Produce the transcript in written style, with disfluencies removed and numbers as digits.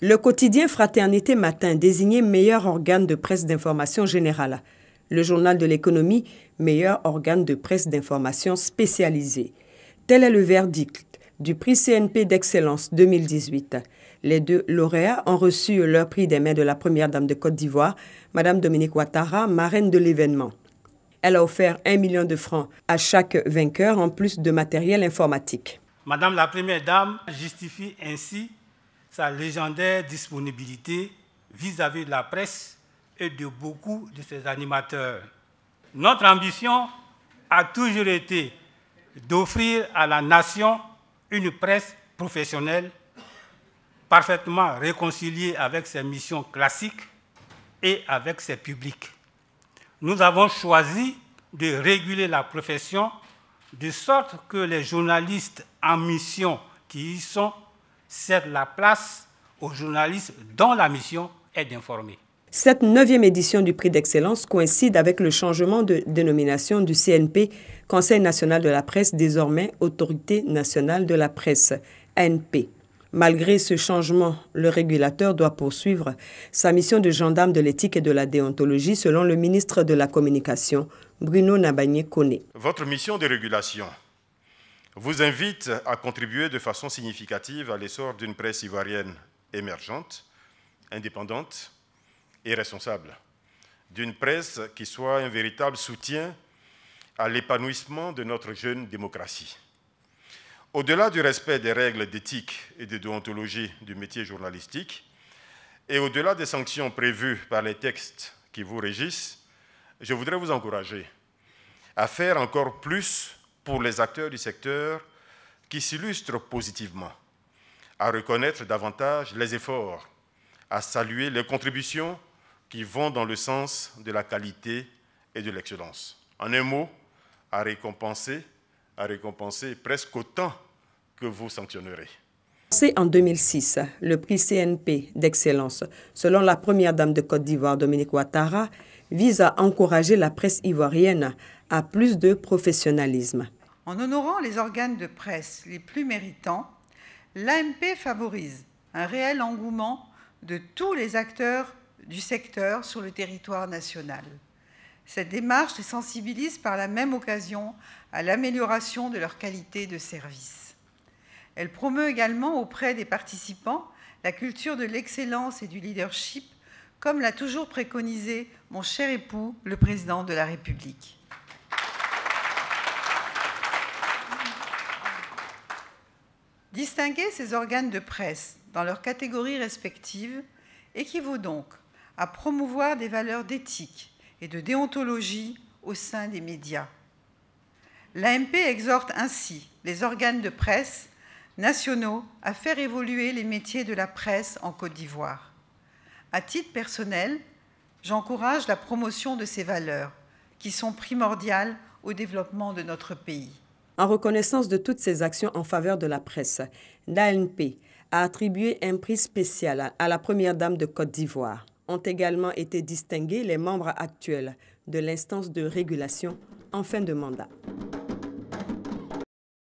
Le quotidien Fraternité Matin désigné meilleur organe de presse d'information générale. Le journal de l'économie, meilleur organe de presse d'information spécialisé. Tel est le verdict du prix CNP d'excellence 2018. Les deux lauréats ont reçu leur prix des mains de la première dame de Côte d'Ivoire, Mme Dominique Ouattara, marraine de l'événement. Elle a offert 1 million de francs à chaque vainqueur en plus de matériel informatique. Madame la Première Dame justifie ainsi sa légendaire disponibilité vis-à-vis de la presse et de beaucoup de ses animateurs. Notre ambition a toujours été d'offrir à la nation une presse professionnelle parfaitement réconciliée avec ses missions classiques et avec ses publics. Nous avons choisi de réguler la profession de sorte que les journalistes en mission qui y sont cèdent la place aux journalistes dont la mission est d'informer. Cette 9e édition du prix d'excellence coïncide avec le changement de dénomination du CNP, Conseil national de la presse, désormais Autorité nationale de la presse, ANP. Malgré ce changement, le régulateur doit poursuivre sa mission de gendarme de l'éthique et de la déontologie, selon le ministre de la Communication, Bruno Nabagné-Koné. Votre mission de régulation vous invite à contribuer de façon significative à l'essor d'une presse ivoirienne émergente, indépendante et responsable, d'une presse qui soit un véritable soutien à l'épanouissement de notre jeune démocratie. Au-delà du respect des règles d'éthique et de déontologie du métier journalistique, et au-delà des sanctions prévues par les textes qui vous régissent, je voudrais vous encourager à faire encore plus pour les acteurs du secteur qui s'illustrent positivement, à reconnaître davantage les efforts, à saluer les contributions qui vont dans le sens de la qualité et de l'excellence. En un mot, à récompenser presque autant que vous sanctionnerez. C'est en 2006, le prix CNP d'excellence, selon la première dame de Côte d'Ivoire, Dominique Ouattara, vise à encourager la presse ivoirienne à plus de professionnalisme. En honorant les organes de presse les plus méritants, l'ANP favorise un réel engouement de tous les acteurs du secteur sur le territoire national. Cette démarche les sensibilise par la même occasion à l'amélioration de leur qualité de service. Elle promeut également auprès des participants la culture de l'excellence et du leadership, comme l'a toujours préconisé mon cher époux, le président de la République. Distinguer ces organes de presse dans leurs catégories respectives équivaut donc à promouvoir des valeurs d'éthique et de déontologie au sein des médias. L'ANP exhorte ainsi les organes de presse nationaux à faire évoluer les métiers de la presse en Côte d'Ivoire. À titre personnel, j'encourage la promotion de ces valeurs qui sont primordiales au développement de notre pays. En reconnaissance de toutes ces actions en faveur de la presse, l'ANP a attribué un prix spécial à la première dame de Côte d'Ivoire. Ont également été distingués les membres actuels de l'instance de régulation en fin de mandat.